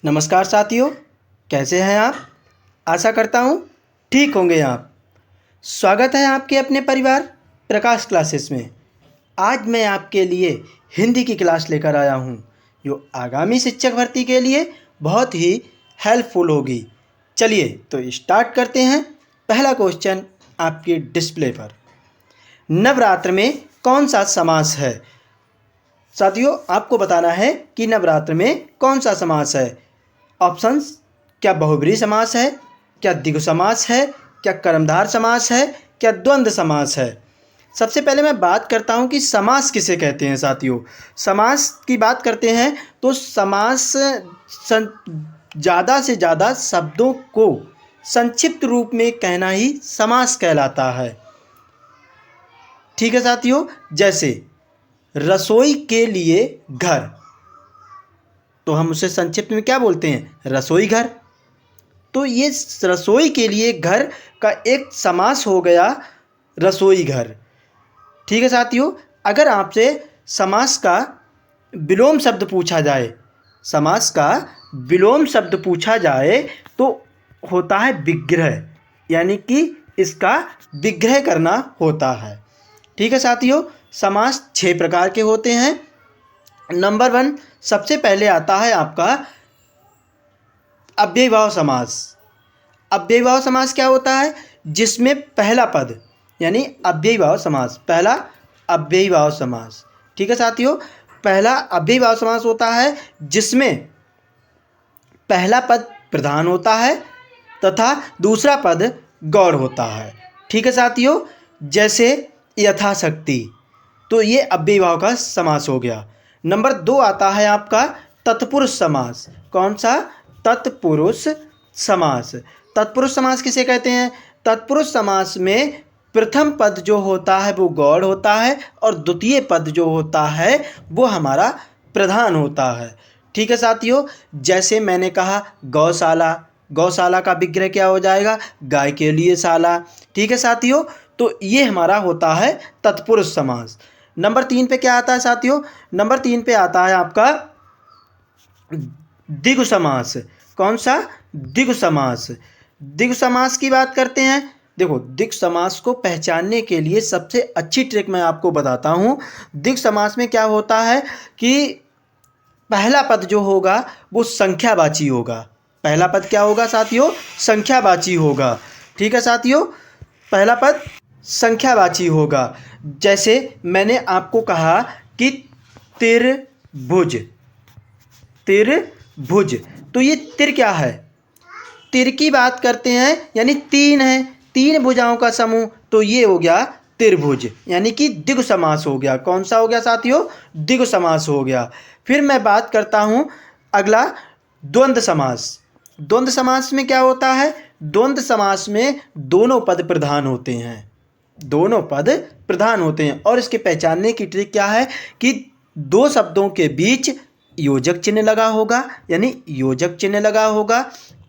नमस्कार साथियों, कैसे हैं आप। आशा करता हूँ ठीक होंगे आप। स्वागत है आपके अपने परिवार प्रकाश क्लासेस में। आज मैं आपके लिए हिंदी की क्लास लेकर आया हूँ जो आगामी शिक्षक भर्ती के लिए बहुत ही हेल्पफुल होगी। चलिए तो स्टार्ट करते हैं। पहला क्वेश्चन आपके डिस्प्ले पर, नवरात्र में कौन सा समास है। साथियों, आपको बताना है कि नवरात्र में कौन सा समास है। ऑप्शंस, क्या बहुब्रीहि समास है, क्या द्विगु समास है, क्या कर्मधार समास है, क्या द्वंद्व समास है। सबसे पहले मैं बात करता हूं कि समास किसे कहते हैं। साथियों, समास की बात करते हैं तो समास ज़्यादा से ज़्यादा शब्दों को संक्षिप्त रूप में कहना ही समास कहलाता है। ठीक है साथियों, जैसे रसोई के लिए घर, तो हम उसे संक्षिप्त में क्या बोलते हैं, रसोई घर। तो ये रसोई के लिए घर का एक समास हो गया, रसोई घर। ठीक है साथियों, अगर आपसे समास का विलोम शब्द पूछा जाए, समास का विलोम शब्द पूछा जाए तो होता है विग्रह, यानी कि इसका विग्रह करना होता है। ठीक है साथियों, समास 6 प्रकार के होते हैं। नंबर 1 सबसे पहले आता है आपका अव्ययीभाव समास। अव्ययीभाव समास क्या होता है, जिसमें पहला पद, यानी अव्ययीभाव समास, पहला अव्ययीभाव समास। ठीक है साथियों, पहला अव्ययीभाव समास होता है जिसमें पहला पद प्रधान होता है तथा दूसरा पद गौड़ होता है। ठीक है साथियों, जैसे यथाशक्ति, तो ये अव्ययीभाव का समास हो गया। नंबर 2 आता है आपका तत्पुरुष समास। कौन सा, तत्पुरुष समास। तत्पुरुष समास किसे कहते हैं, तत्पुरुष समास में प्रथम पद जो होता है वो गौड़ होता है और द्वितीय पद जो होता है वो हमारा प्रधान होता है। ठीक है साथियों, जैसे मैंने कहा गौशाला, गौशाला का विग्रह क्या हो जाएगा, गाय के लिए शाला। ठीक है साथियों, तो ये हमारा होता है तत्पुरुष समास। नंबर 3 पे क्या आता है साथियों, नंबर 3 पे आता है आपका द्विगु समास। कौन सा, द्विगु समास। द्विगु समास की बात करते हैं। देखो, द्विगु समास को पहचानने के लिए सबसे अच्छी ट्रिक मैं आपको बताता हूँ। द्विगु समास में क्या होता है कि पहला पद जो होगा वो संख्यावाची होगा। पहला पद क्या होगा साथियों, संख्यावाची होगा। ठीक है साथियों, पहला पद संख्यावाची होगा। जैसे मैंने आपको कहा कि त्रिभुज, त्रिभुज, तो ये तिर क्या है, तिर की बात करते हैं, यानी 3 है, 3 भुजाओं का समूह, तो ये हो गया त्रिभुज, यानी कि द्विगु समास हो गया। कौन सा हो गया साथियों, द्विगु समास हो गया। फिर मैं बात करता हूँ अगला द्वंद्व समास। द्वंद्व समास में क्या होता है, द्वंद्व समास में दोनों पद प्रधान होते हैं, दोनों पद प्रधान होते हैं। और इसके पहचानने की ट्रिक क्या है कि दो शब्दों के बीच योजक चिन्ह लगा होगा, यानी योजक चिन्ह लगा होगा,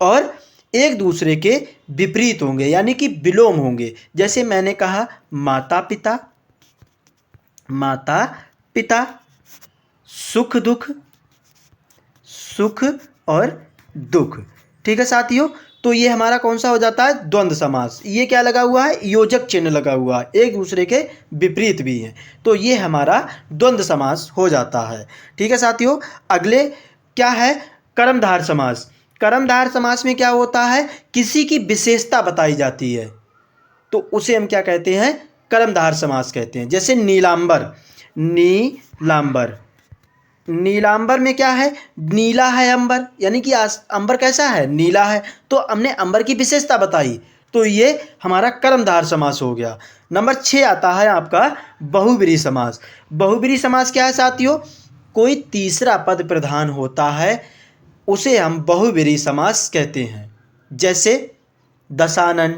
और एक दूसरे के विपरीत होंगे, यानी कि विलोम होंगे। जैसे मैंने कहा माता पिता, माता पिता, सुख दुख, सुख और दुख। ठीक है साथियों, तो ये हमारा कौन सा हो जाता है, द्वंद्व समास। ये क्या लगा हुआ है, योजक चिन्ह लगा हुआ है, एक दूसरे के विपरीत भी हैं, तो ये हमारा द्वंद्व समास हो जाता है। ठीक है साथियों, अगले क्या है, कर्मधार समास। कर्मधार समास में क्या होता है, किसी की विशेषता बताई जाती है, तो उसे हम क्या कहते हैं, कर्मधार समास कहते हैं। जैसे नीलांबर, नीलांबर, नीलांबर में क्या है, नीला है अंबर, यानी कि अंबर कैसा है, नीला है, तो हमने अंबर की विशेषता बताई, तो ये हमारा कर्मधार समास हो गया। नंबर 6 आता है आपका बहुब्रीहि समास। बहुब्रीहि समास क्या है साथियों, कोई तीसरा पद प्रधान होता है, उसे हम बहुब्रीहि समास कहते हैं। जैसे दशानन,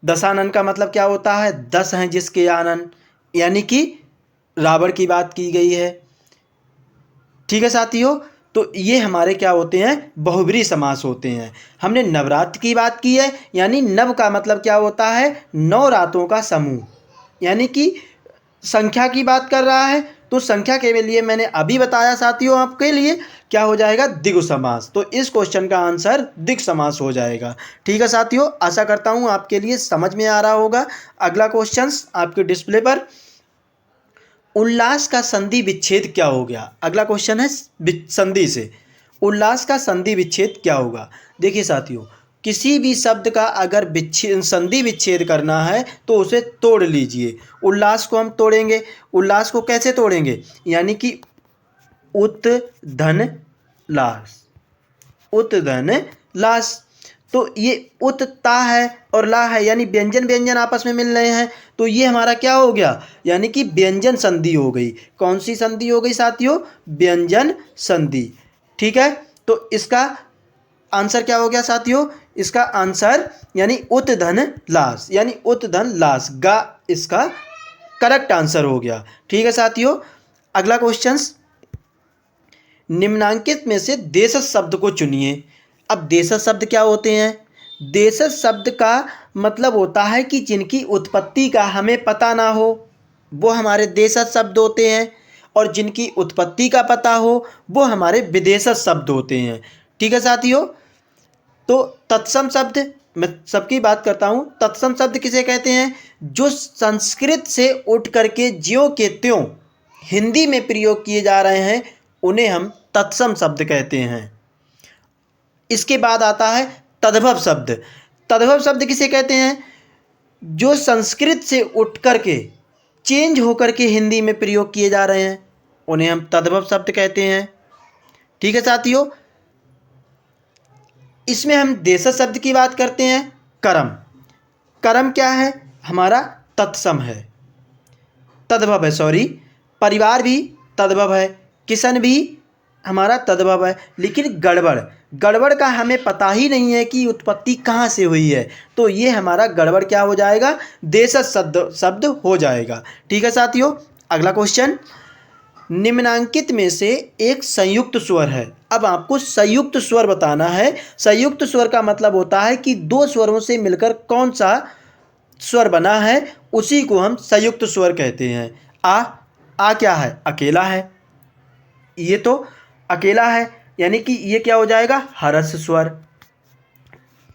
दशानन का मतलब क्या होता है, 10 हैं जिसके आनन, यानी कि रावण की बात की गई है। ठीक है साथियों, तो ये हमारे क्या होते हैं, बहुब्रीहि समास होते हैं। हमने नवरात्र की बात की है, यानी नव का मतलब क्या होता है, 9 रातों का समूह, यानी कि संख्या की बात कर रहा है, तो संख्या के लिए मैंने अभी बताया साथियों आपके लिए क्या हो जाएगा, द्विगु समास। तो इस क्वेश्चन का आंसर द्विगु समास हो जाएगा। ठीक है साथियों, आशा करता हूँ आपके लिए समझ में आ रहा होगा। अगला क्वेश्चन आपके डिस्प्ले पर, उल्लास का संधि विच्छेद क्या हो गया। अगला क्वेश्चन है संधि से, उल्लास का संधि विच्छेद क्या होगा। देखिए साथियों, किसी भी शब्द का अगर संधि विच्छेद करना है तो उसे तोड़ लीजिए। उल्लास को हम तोड़ेंगे, उल्लास को कैसे तोड़ेंगे, यानी कि उत धन लास, उत धन लास। तो ये उत ता है और ला है, यानी व्यंजन व्यंजन आपस में मिल रहे हैं, तो ये हमारा क्या हो गया, यानी कि व्यंजन संधि हो गई। कौन सी संधि हो गई साथियों, व्यंजन संधि। ठीक है, तो इसका आंसर क्या हो गया साथियों, इसका आंसर यानी उत धन लास, यानी उत धन लास गा इसका करेक्ट आंसर हो गया। ठीक है साथियों, अगला क्वेश्चन, निम्नांकित में से देशज शब्द को चुनिए। अब देशज शब्द क्या होते हैं, देशज शब्द का मतलब होता है कि जिनकी उत्पत्ति का हमें पता ना हो, वो हमारे देशज शब्द होते हैं, और जिनकी उत्पत्ति का पता हो वो हमारे विदेशज शब्द होते हैं। ठीक है साथियों, तो तत्सम शब्द, मैं सबकी बात करता हूँ, तत्सम शब्द किसे कहते हैं, जो संस्कृत से उठ करके ज्यों के त्यों हिंदी में प्रयोग किए जा रहे हैं उन्हें हम तत्सम शब्द कहते हैं। इसके बाद आता है तद्भव शब्द। तद्भव शब्द किसे कहते हैं, जो संस्कृत से उठ करके चेंज होकर के हिंदी में प्रयोग किए जा रहे हैं उन्हें हम तद्भव शब्द कहते हैं। ठीक है साथियों, इसमें हम देशज शब्द की बात करते हैं। करम, करम क्या है, हमारा तत्सम है, तद्भव है, सॉरी, परिवार भी तद्भव है, किशन भी हमारा तद्भव है, लेकिन गड़बड़, गड़बड़ का हमें पता ही नहीं है कि उत्पत्ति कहाँ से हुई है, तो ये हमारा गड़बड़ क्या हो जाएगा, देशज शब्द हो जाएगा। ठीक है साथियों, अगला क्वेश्चन, निम्नांकित में से एक संयुक्त स्वर है। अब आपको संयुक्त स्वर बताना है। संयुक्त स्वर का मतलब होता है कि दो स्वरों से मिलकर कौन सा स्वर बना है उसी को हम संयुक्त स्वर कहते हैं। आ क्या है, अकेला है, ये तो अकेला है, यानी कि ये क्या हो जाएगा, हरस स्वर।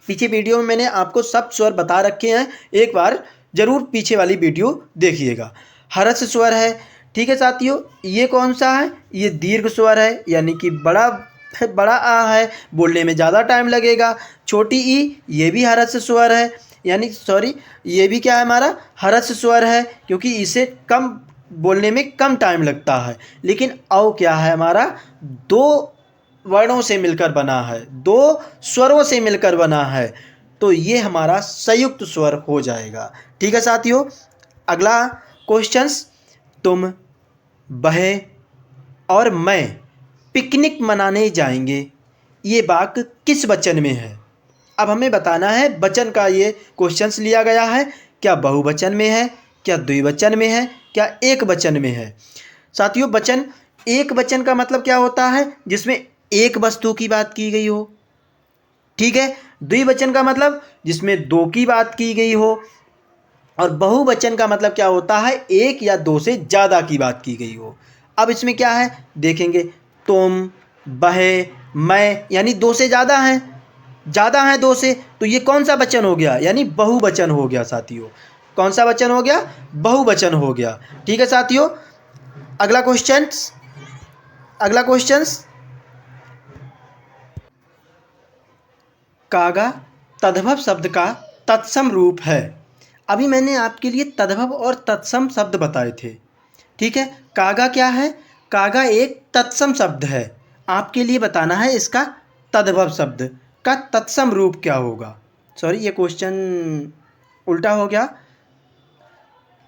पीछे वीडियो में मैंने आपको सब स्वर बता रखे हैं, एक बार जरूर पीछे वाली वीडियो देखिएगा। हरस स्वर है। ठीक है साथियों, ये कौन सा है, ये दीर्घ स्वर है, यानी कि बड़ा आ है, बोलने में ज़्यादा टाइम लगेगा। छोटी ई, ये भी हरस स्वर है, यानी सॉरी, ये भी क्या है, हमारा हरस स्वर है, क्योंकि इसे कम बोलने में कम टाइम लगता है। लेकिन औ क्या है, हमारा दो वर्णों से मिलकर बना है, दो स्वरों से मिलकर बना है, तो ये हमारा संयुक्त स्वर हो जाएगा। ठीक है साथियों, अगला क्वेश्चंस, तुम, वह और मैं पिकनिक मनाने जाएंगे, ये वाक्य किस वचन में है। अब हमें बताना है, वचन का ये क्वेश्चंस लिया गया है, क्या बहुवचन में है, क्या द्विवचन में है, क्या एक वचन में है। साथियों, वचन, एक वचन का मतलब क्या होता है, जिसमें एक वस्तु की बात की गई हो। ठीक है, द्विवचन का मतलब जिसमें दो की बात की गई हो, और बहुवचन का मतलब क्या होता है, एक या दो से ज़्यादा की बात की गई हो। अब इसमें क्या है देखेंगे, तुम, वह, मैं, यानी दो से ज़्यादा हैं, ज़्यादा हैं दो से, तो ये कौन सा वचन हो गया, यानी बहुवचन हो गया साथियों। कौन सा वचन हो गया, बहुवचन हो गया। ठीक है साथियों, अगला क्वेश्चंस, कागा तद्भव शब्द का तत्सम रूप है। अभी मैंने आपके लिए तद्भव और तत्सम शब्द बताए थे। ठीक है, कागा क्या है, कागा एक तत्सम शब्द है। आपके लिए बताना है इसका तद्भव शब्द का तत्सम रूप क्या होगा। सॉरी, ये क्वेश्चन उल्टा हो गया।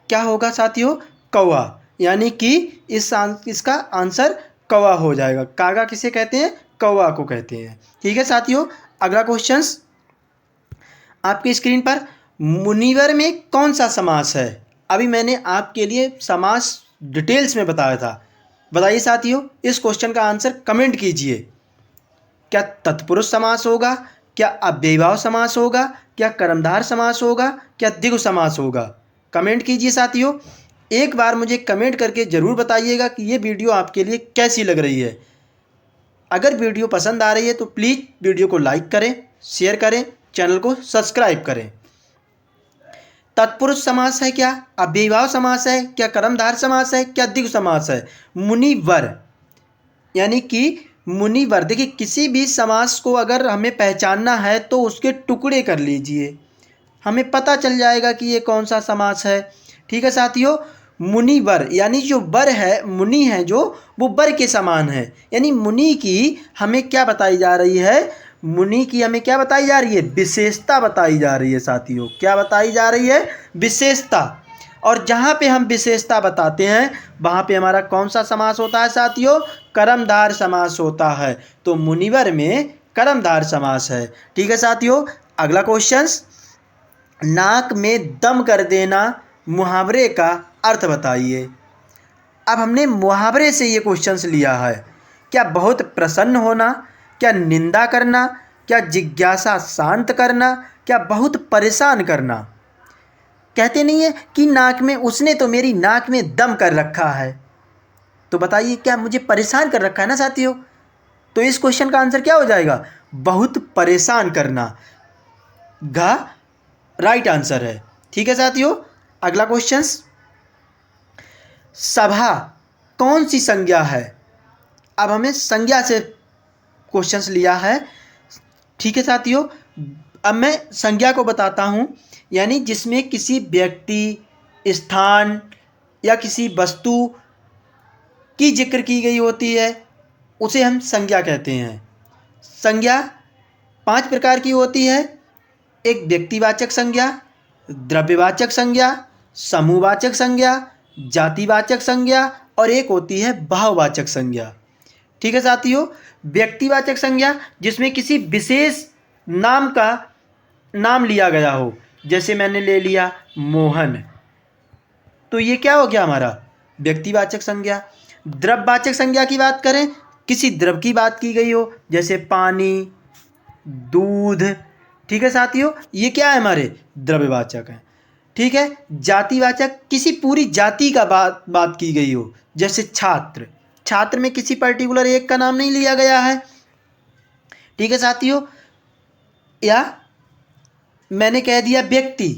क्या होगा साथियों, कौवा, यानी कि इसका आंसर कौवा हो जाएगा। कागा किसे कहते हैं, कौवा को कहते हैं। ठीक है साथियों, अगला क्वेश्चंस आपकी स्क्रीन पर, मुनिवर में कौन सा समास है। अभी मैंने आपके लिए समास डिटेल्स में बताया था। बताइए साथियों, इस क्वेश्चन का आंसर कमेंट कीजिए। क्या तत्पुरुष समास होगा, क्या अव्ययीभाव समास होगा, क्या कर्मधार समास होगा, क्या द्विगु समास होगा, कमेंट कीजिए साथियों। एक बार मुझे कमेंट करके ज़रूर बताइएगा कि ये वीडियो आपके लिए कैसी लग रही है। अगर वीडियो पसंद आ रही है तो प्लीज़ वीडियो को लाइक करें, शेयर करें, चैनल को सब्सक्राइब करें। तत्पुरुष समास है क्या, अव्ययीभाव समास है क्या, कर्मधार समास है क्या, द्विगु समास है। मुनिवर यानी कि मुनिवर, देखिए किसी भी समास को अगर हमें पहचानना है तो उसके टुकड़े कर लीजिए, हमें पता चल जाएगा कि ये कौन सा समास है। ठीक है साथियों, मुनिवर यानी जो वर है, मुनि है जो, वो वर के समान है। यानी मुनि की हमें क्या बताई जा रही है, मुनि की हमें क्या बताई जा रही है, विशेषता बताई जा रही है साथियों। क्या बताई जा रही है, विशेषता। और जहाँ पे हम विशेषता बताते हैं वहाँ पे हमारा कौन सा समास होता है साथियों, कर्मधार समास होता है। तो मुनिवर में कर्मधार समास है। ठीक है साथियों, अगला क्वेश्चन, नाक में दम कर देना मुहावरे का अर्थ बताइए। अब हमने मुहावरे से ये क्वेश्चंस लिया है। क्या बहुत प्रसन्न होना, क्या निंदा करना, क्या जिज्ञासा शांत करना, क्या बहुत परेशान करना। कहते नहीं है कि नाक में, उसने तो मेरी नाक में दम कर रखा है। तो बताइए क्या मुझे परेशान कर रखा है ना साथियों। तो इस क्वेश्चन का आंसर क्या हो जाएगा, बहुत परेशान करना। घ राइट आंसर है। ठीक है साथियों, अगला क्वेश्चन, सभा कौन सी संज्ञा है। अब हमें संज्ञा से क्वेश्चंस लिया है। ठीक है साथियों, अब मैं संज्ञा को बताता हूँ, यानी जिसमें किसी व्यक्ति, स्थान या किसी वस्तु की जिक्र की गई होती है उसे हम संज्ञा कहते हैं। संज्ञा 5 प्रकार की होती है। एक व्यक्तिवाचक संज्ञा, द्रव्यवाचक संज्ञा, समूहवाचक संज्ञा, जातिवाचक संज्ञा और एक होती है भाववाचक संज्ञा। ठीक है साथियों, व्यक्तिवाचक संज्ञा जिसमें किसी विशेष नाम का नाम लिया गया हो, जैसे मैंने ले लिया मोहन, तो ये क्या हो गया हमारा व्यक्तिवाचक संज्ञा। द्रव्यवाचक संज्ञा की बात करें, किसी द्रव की बात की गई हो, जैसे पानी, दूध। ठीक है साथियों, ये क्या है हमारे द्रव्यवाचक हैं। ठीक है, जातिवाचक, किसी पूरी जाति का बात की गई हो, जैसे छात्र। छात्र में किसी पर्टिकुलर एक का नाम नहीं लिया गया है। ठीक है साथियों, या मैंने कह दिया व्यक्ति,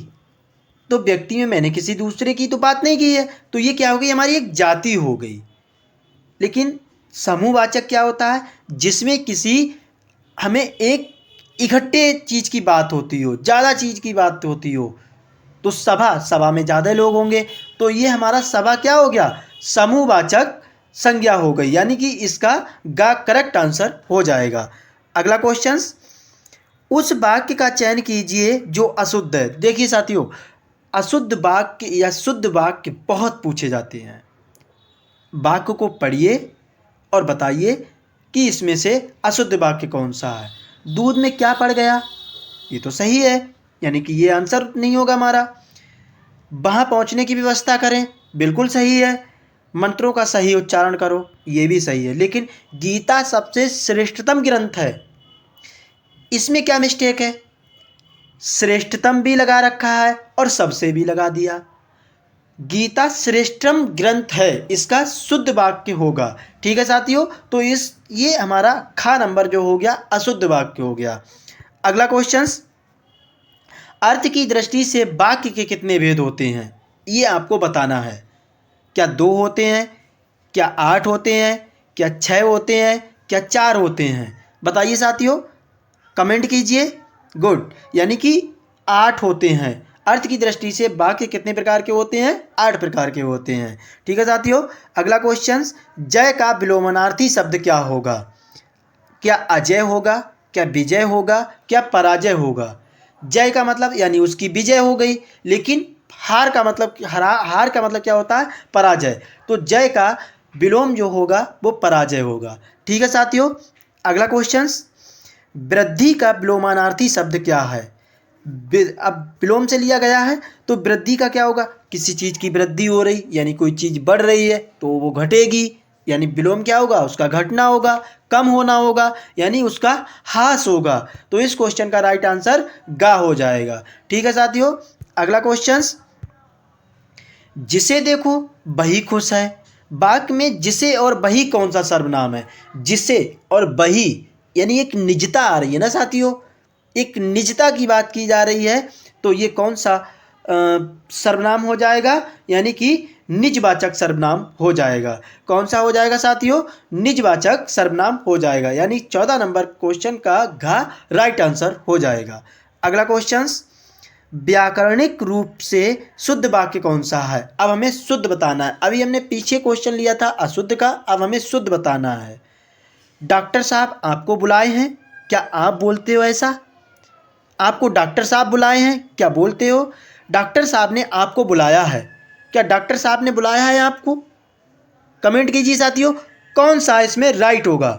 तो व्यक्ति में मैंने किसी दूसरे की तो बात नहीं की है, तो ये क्या हो गई, हमारी एक जाति हो गई। लेकिन समूहवाचक क्या होता है, जिसमें किसी हमें एक इकट्ठे चीज़ की बात होती हो, ज़्यादा चीज़ की बात होती हो। तो सभा में ज़्यादा लोग होंगे, तो ये हमारा सभा क्या हो गया, समूहवाचक संज्ञा हो गई। यानी कि इसका गा करेक्ट आंसर हो जाएगा। अगला क्वेश्चन, उस वाक्य का चयन कीजिए जो अशुद्ध है। देखिए साथियों, अशुद्ध वाक्य या शुद्ध वाक्य बहुत पूछे जाते हैं। वाक्य को पढ़िए और बताइए कि इसमें से अशुद्ध वाक्य कौन सा है। दूध में क्या पड़ गया, ये तो सही है, यानी कि ये आंसर नहीं होगा हमारा। वहाँ पहुँचने की व्यवस्था करें, बिल्कुल सही है। मंत्रों का सही उच्चारण करो, ये भी सही है। लेकिन गीता सबसे श्रेष्ठतम ग्रंथ है, इसमें क्या मिस्टेक है, श्रेष्ठतम भी लगा रखा है और सबसे भी लगा दिया। गीता श्रेष्ठतम ग्रंथ है, इसका शुद्ध वाक्य होगा। ठीक है साथियों, तो ये हमारा खा नंबर जो हो गया अशुद्ध वाक्य हो गया। अगला क्वेश्चन, अर्थ की दृष्टि से वाक्य के कितने भेद होते हैं, ये आपको बताना है। क्या 2 होते हैं, क्या 8 होते हैं, क्या 6 होते हैं, क्या 4 होते हैं। बताइए साथियों, कमेंट कीजिए। गुड, यानी कि 8 होते हैं। अर्थ की दृष्टि से वाक्य कितने प्रकार के होते हैं, 8 प्रकार के होते हैं। ठीक है साथियों, अगला क्वेश्चन, जय का विलोमनार्थी शब्द क्या होगा। क्या अजय होगा, क्या विजय होगा, क्या पराजय होगा। जय का मतलब यानी उसकी विजय हो गई, लेकिन हार का मतलब क्या होता है, पराजय। तो जय का विलोम जो होगा वो पराजय होगा। ठीक है साथियों, अगला क्वेश्चन, वृद्धि का विलोमानार्थी शब्द क्या है। अब विलोम से लिया गया है तो वृद्धि का क्या होगा, किसी चीज़ की वृद्धि हो रही, यानी कोई चीज़ बढ़ रही है तो वो घटेगी, यानी विलोम क्या होगा, उसका घटना होगा, कम होना होगा, यानी उसका ह्रास होगा। तो इस क्वेश्चन का राइट आंसर गा हो जाएगा। ठीक है साथियों, अगला क्वेश्चन, जिसे देखो वही खुश है। वाक्य में जिसे और वही कौन सा सर्वनाम है? जिसे और वही यानी एक निजता आ रही है ना साथियों, एक निजता की बात की जा रही है, तो ये कौन सा सर्वनाम हो जाएगा? यानी कि निजवाचक सर्वनाम हो जाएगा। कौन सा हो जाएगा साथियों? निजवाचक सर्वनाम हो जाएगा। यानी 14 नंबर क्वेश्चन का घ राइट आंसर हो जाएगा। अगला क्वेश्चन, व्याकरणिक रूप से शुद्ध वाक्य कौन सा है? अब हमें शुद्ध बताना है। अभी हमने पीछे क्वेश्चन लिया था अशुद्ध का, अब हमें शुद्ध बताना है। डॉक्टर साहब आपको बुलाए हैं, क्या आप बोलते हो ऐसा? आपको डॉक्टर साहब बुलाए हैं, क्या बोलते हो? डॉक्टर साहब ने आपको बुलाया है, क्या डॉक्टर साहब ने बुलाया है आपको? कमेंट कीजिए साथियों, कौन सा इसमें राइट होगा?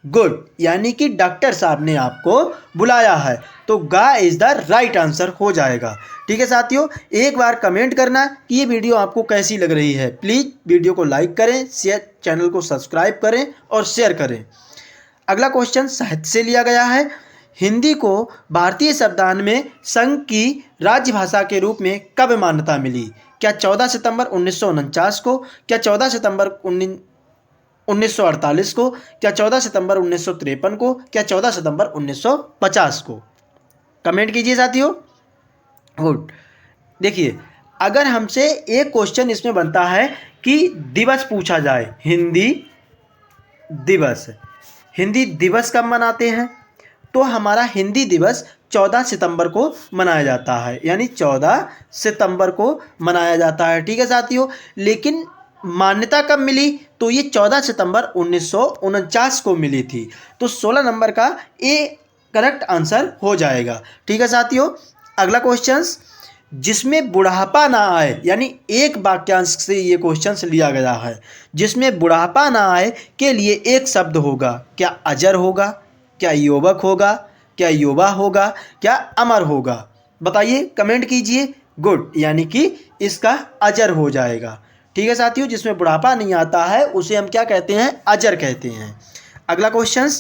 गुड, यानी कि डॉक्टर साहब ने आपको बुलाया है, तो गा इज द राइट आंसर हो जाएगा। ठीक है साथियों, एक बार कमेंट करना कि ये वीडियो आपको कैसी लग रही है। प्लीज़ वीडियो को लाइक करें, शेयर, चैनल को सब्सक्राइब करें और शेयर करें। अगला क्वेश्चन साहित्य से लिया गया है। हिंदी को भारतीय संविधान में संघ की राजभाषा के रूप में कब मान्यता मिली? क्या 14 सितंबर 1949 को, क्या 14 सितंबर 1948 को, क्या 14 सितंबर 1953 को, क्या 14 सितंबर 1950 को? कमेंट कीजिए साथियों। गुड, देखिए अगर हमसे एक क्वेश्चन इसमें बनता है कि दिवस पूछा जाए, हिंदी दिवस कब मनाते हैं, तो हमारा हिंदी दिवस 14 सितंबर को मनाया जाता है, यानी 14 सितंबर को मनाया जाता है। ठीक है साथियों, लेकिन मान्यता कब मिली? तो ये 14 सितंबर 1949 को मिली थी। तो 16 नंबर का ए करेक्ट आंसर हो जाएगा। ठीक है साथियों, अगला क्वेश्चन, जिसमें बुढ़ापा ना आए, यानी एक वाक्यांश से ये क्वेश्चन लिया गया है। जिसमें बुढ़ापा ना आए के लिए एक शब्द होगा, क्या अजर होगा, क्या युवक होगा, क्या युवा होगा, क्या अमर होगा? बताइए, कमेंट कीजिए। गुड, यानी कि इसका अजर हो जाएगा। ठीक है साथियों, जिसमें बुढ़ापा नहीं आता है उसे हम क्या कहते हैं? अजर कहते हैं। अगला क्वेश्चन,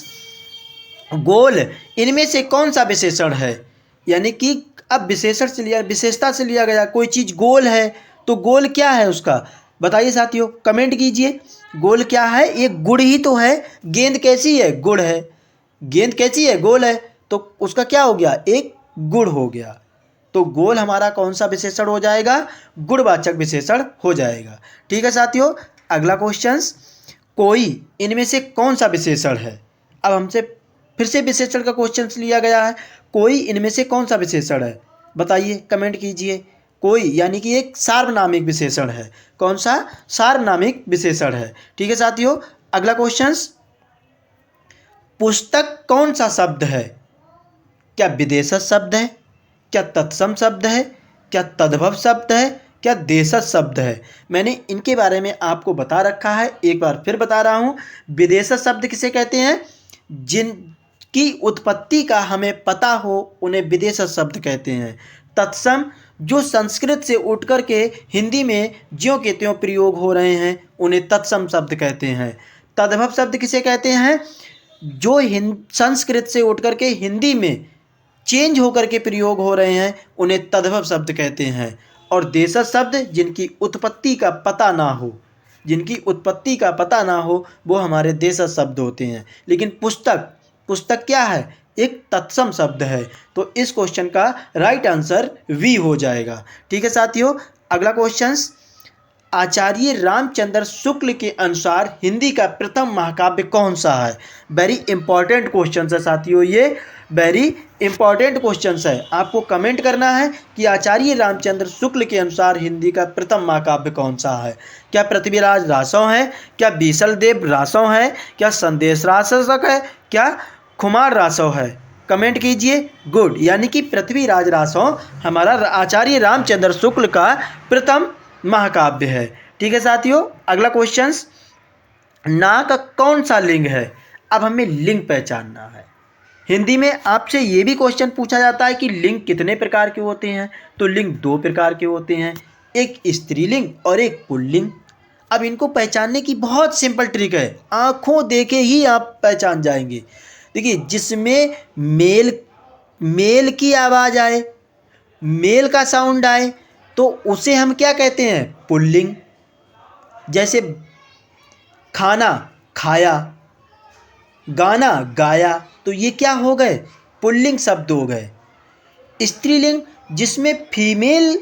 गोल इनमें से कौन सा विशेषण है? यानी कि अब विशेषण से लिया, विशेषता से लिया गया, कोई चीज़ गोल है तो गोल क्या है उसका? बताइए साथियों, कमेंट कीजिए। गोल क्या है? एक गुड़ ही तो है। गेंद कैसी है? गुड़ है। गेंद कैसी है? गोल है, तो उसका क्या हो गया? एक गुड़ हो गया। तो गोल हमारा कौन सा विशेषण हो जाएगा? गुणवाचक विशेषण हो जाएगा। ठीक है साथियों, अगला क्वेश्चन, कोई इनमें से कौन सा विशेषण है? अब हमसे फिर से विशेषण का क्वेश्चन लिया गया है। कोई इनमें से कौन सा विशेषण है? बताइए, कमेंट कीजिए। कोई यानी कि एक सार्वनामिक विशेषण है। कौन सा? सार्वनामिक विशेषण है। ठीक है साथियों, अगला क्वेश्चन, पुस्तक कौन सा शब्द है? क्या विदेशज शब्द है, क्या तत्सम शब्द है, क्या तद्भव शब्द है, क्या देशज शब्द है? मैंने इनके बारे में आपको बता रखा है, एक बार फिर बता रहा हूँ। विदेशज शब्द किसे कहते हैं? जिनकी उत्पत्ति का हमें पता हो उन्हें विदेशज शब्द कहते हैं। तत्सम, जो संस्कृत से उठ कर के हिंदी में ज्यों के त्यों प्रयोग हो रहे हैं उन्हें तत्सम शब्द कहते हैं। तद्भव शब्द किसे कहते हैं? जो संस्कृत से उठ कर के हिंदी में चेंज होकर के प्रयोग हो रहे हैं उन्हें तद्भव शब्द कहते हैं। और देशज शब्द, जिनकी उत्पत्ति का पता ना हो, जिनकी उत्पत्ति का पता ना हो वो हमारे देशज शब्द होते हैं। लेकिन पुस्तक क्या है? एक तत्सम शब्द है। तो इस क्वेश्चन का राइट आंसर वी हो जाएगा। ठीक है साथियों, अगला क्वेश्चन, आचार्य रामचंद्र शुक्ल के अनुसार हिंदी का प्रथम महाकाव्य कौन सा है? वेरी इंपॉर्टेंट क्वेश्चन है साथियों, ये वेरी इंपॉर्टेंट क्वेश्चन है। आपको कमेंट करना है कि आचार्य रामचंद्र शुक्ल के अनुसार हिंदी का प्रथम महाकाव्य कौन सा है? क्या पृथ्वीराज रासव है, क्या बीसलदेव रासव है, क्या संदेश रासव है, क्या खुमार रासव है? कमेंट कीजिए। गुड, यानी कि पृथ्वीराज रासव हमारा आचार्य रामचंद्र शुक्ल का प्रथम महाकाव्य है। ठीक है साथियों, अगला क्वेश्चन, नाक कौन सा लिंग है? अब हमें लिंग पहचानना है। हिंदी में आपसे ये भी क्वेश्चन पूछा जाता है कि लिंग कितने प्रकार के होते हैं? तो लिंग 2 प्रकार के होते हैं, एक स्त्रीलिंग और एक पुल्लिंग। अब इनको पहचानने की बहुत सिंपल ट्रिक है, आंखों देखे ही आप पहचान जाएंगे। देखिए, जिसमें मेल की आवाज़ आए, मेल का साउंड आए, तो उसे हम क्या कहते हैं, पुल्लिंग। जैसे खाना खाया, गाना गाया, तो ये क्या हो गए, पुल्लिंग शब्द हो गए। स्त्रीलिंग जिसमें फीमेल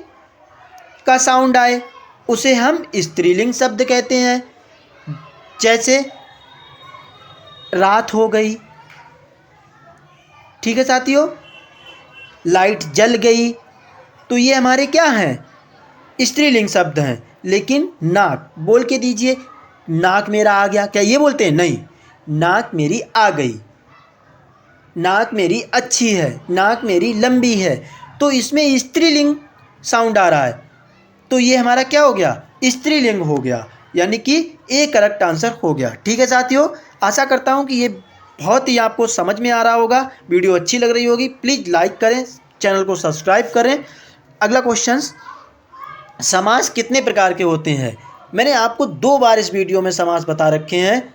का साउंड आए उसे हम स्त्रीलिंग शब्द कहते हैं। जैसे रात हो गई, ठीक है साथियों, लाइट जल गई, तो ये हमारे क्या हैं, स्त्रीलिंग शब्द हैं। लेकिन नाक, बोल के दीजिए, नाक मेरा आ गया, क्या ये बोलते हैं, नहीं, नाक मेरी आ गई, नाक मेरी अच्छी है, नाक मेरी लंबी है, तो इसमें स्त्रीलिंग साउंड आ रहा है, तो ये हमारा क्या हो गया, स्त्रीलिंग हो गया, यानी कि ए करेक्ट आंसर हो गया। ठीक है साथियों, आशा करता हूँ कि ये बहुत ही आपको समझ में आ रहा होगा, वीडियो अच्छी लग रही होगी, प्लीज़ लाइक करें, चैनल को सब्सक्राइब करें। अगला क्वेश्चन, समास कितने प्रकार के होते हैं। मैंने आपको 2 बार इस वीडियो में समास बता रखे हैं,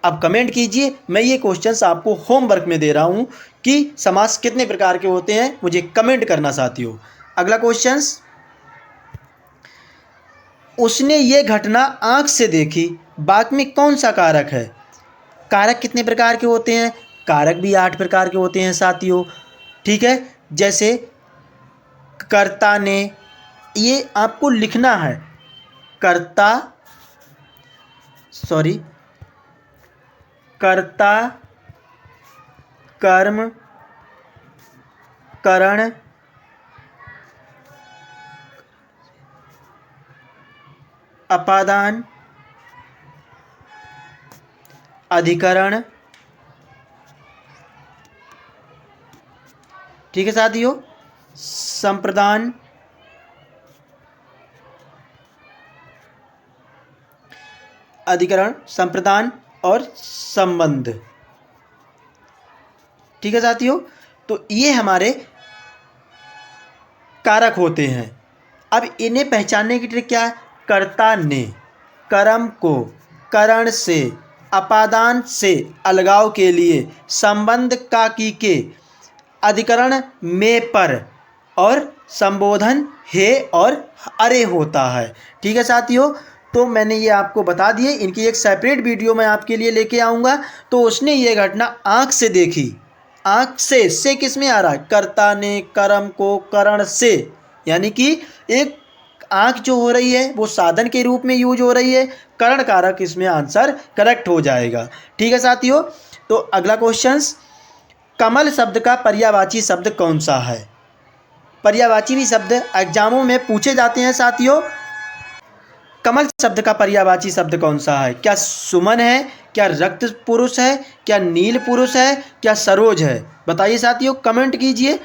अब कमेंट कीजिए। मैं ये क्वेश्चंस आपको होमवर्क में दे रहा हूँ कि समास कितने प्रकार के होते हैं, मुझे कमेंट करना साथियों। अगला क्वेश्चंस, उसने ये घटना आँख से देखी, वाक्य में कौन सा कारक है। कारक कितने प्रकार के होते हैं, कारक भी 8 प्रकार के होते हैं साथियों। ठीक है, जैसे कर्ता ने, ये आपको लिखना है, कर्ता कर्म करण अपादान अधिकरण। ठीक है साथियों, संप्रदान, अधिकरण, संप्रदान और संबंध। ठीक है साथियों, तो ये हमारे कारक होते हैं। अब इन्हें पहचानने की ट्रिक क्या है, कर्ता ने कर्म को करण से, अपादान से अलगाव के लिए, संबंध का की के, अधिकरण में पर और संबोधन हे और अरे होता है। ठीक है साथियों, तो मैंने ये आपको बता दिए, इनकी एक सेपरेट वीडियो मैं आपके लिए लेके आऊँगा। तो उसने ये घटना आँख से देखी, आँख से किस में आ रहा है, कर्ता ने कर्म को करण से, यानी कि एक आँख जो हो रही है वो साधन के रूप में यूज हो रही है, करण कारक इसमें आंसर करेक्ट हो जाएगा। ठीक है साथियों, तो अगला क्वेश्चन, कमल शब्द का पर्यायवाची शब्द कौन सा है। पर्यायवाची भी शब्द एग्जामों में पूछे जाते हैं साथियों। कमल शब्द का पर्यायवाची शब्द कौन सा है, क्या सुमन है, क्या रक्त पुरुष है, क्या नील पुरुष है, क्या सरोज है, बताइए साथियों, कमेंट कीजिए।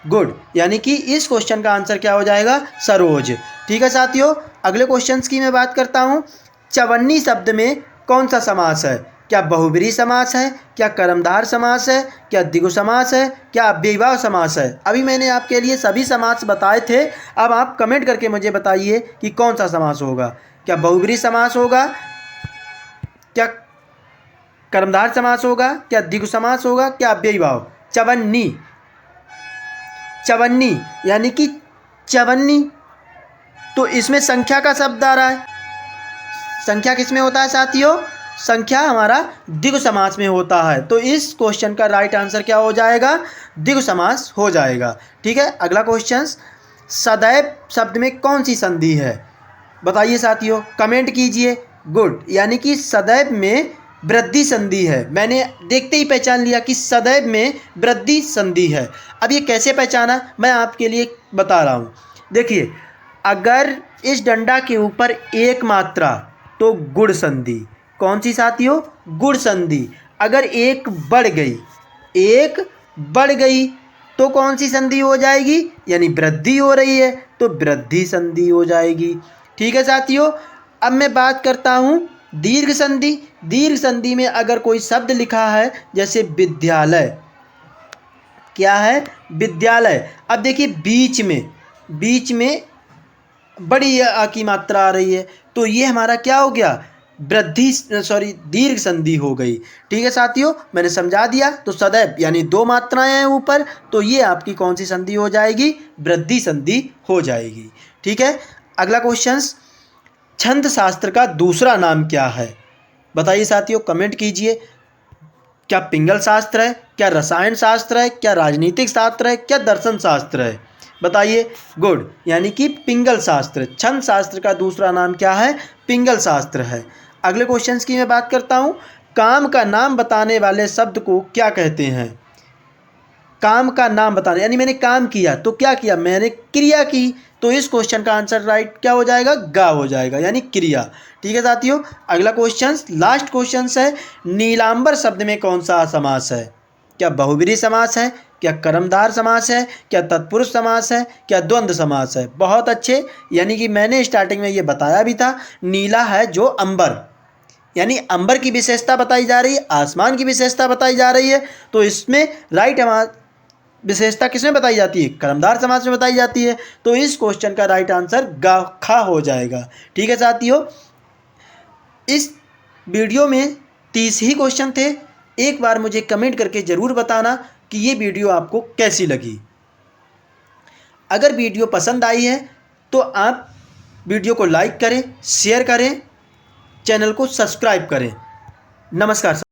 गुड, यानी कि इस क्वेश्चन का आंसर क्या हो जाएगा, सरोज। ठीक है साथियों, अगले क्वेश्चंस की मैं बात करता हूँ। चवन्नी शब्द में कौन सा समास है, क्या बहुब्रीहि समास है, क्या कर्मधार समास है, क्या द्विगु समास है, क्या अव्ययीभाव समास है। अभी मैंने आपके लिए सभी समास बताए थे, अब आप कमेंट करके मुझे बताइए कि कौन सा समास होगा, क्या बहुब्रीहि समास होगा, क्या कर्मधार समास होगा, क्या द्विगु समास होगा, क्या अव्ययीभाव। चवन्नी यानी कि चवन्नी, तो इसमें संख्या का शब्द आ रहा है। संख्या किस में होता है साथियों, संख्या हमारा द्विगु समास में होता है, तो इस क्वेश्चन का राइट आंसर क्या हो जाएगा, द्विगु समास हो जाएगा। ठीक है, अगला क्वेश्चन, सदैव शब्द में कौन सी संधि है, बताइए साथियों, कमेंट कीजिए। गुड, यानी कि सदैव में वृद्धि संधि है, मैंने देखते ही पहचान लिया कि सदैव में वृद्धि संधि है। अब ये कैसे पहचाना, मैं आपके लिए बता रहा हूँ। देखिए, अगर इस डंडा के ऊपर एक मात्रा तो गुण संधि, कौन सी साथियों, गुण संधि। अगर एक बढ़ गई तो कौन सी संधि हो जाएगी, यानी वृद्धि हो रही है तो वृद्धि संधि हो जाएगी। ठीक है साथियों, अब मैं बात करता हूँ दीर्घ संधि। दीर्घ संधि में अगर कोई शब्द लिखा है, जैसे विद्यालय, क्या है, विद्यालय। अब देखिए बीच में बड़ी आ की मात्रा आ रही है, तो ये हमारा क्या हो गया, दीर्घ संधि हो गई। ठीक है साथियों, मैंने समझा दिया। तो सदैव यानी 2 मात्राएं हैं ऊपर, तो ये आपकी कौन सी संधि हो जाएगी, वृद्धि संधि हो जाएगी। ठीक है। अगला क्वेश्चन, छंद शास्त्र का दूसरा नाम क्या है? बताइए साथियों, कमेंट कीजिए। क्या पिंगल शास्त्र है, क्या रसायन शास्त्र है, क्या राजनीतिक शास्त्र है, क्या दर्शन शास्त्र है? बताइए। गुड, यानी कि पिंगल शास्त्र। छंद शास्त्र का दूसरा नाम क्या है? पिंगल शास्त्र है। अगले क्वेश्चन की मैं बात करता हूँ। काम का नाम बताने वाले शब्द को क्या कहते हैं? काम का नाम बताने, यानी मैंने काम किया तो क्या किया? मैंने क्रिया की, तो इस क्वेश्चन का आंसर राइट क्या हो जाएगा? गा हो जाएगा, यानी क्रिया। ठीक है साथियों। अगला क्वेश्चन, लास्ट क्वेश्चन है, नीलांबर शब्द में कौन सा समास है? क्या बहुब्रीहि समास है, क्या कर्मधार समास है, क्या तत्पुरुष समास है, क्या द्वंद्व समास है? बहुत अच्छे, यानी कि मैंने स्टार्टिंग में ये बताया भी था, नीला है जो अंबर, यानी अंबर की विशेषता बताई जा रही है, आसमान की विशेषता बताई जा रही है, तो इसमें राइट विशेषता किसमें बताई जाती है? कर्मधार समास में बताई जाती है, तो इस क्वेश्चन का राइट आंसर गा खा हो जाएगा। ठीक है साथियों, इस वीडियो में 30 ही क्वेश्चन थे। एक बार मुझे कमेंट करके ज़रूर बताना कि ये वीडियो आपको कैसी लगी। अगर वीडियो पसंद आई है तो आप वीडियो को लाइक करें, शेयर करें, चैनल को सब्सक्राइब करें। नमस्कार।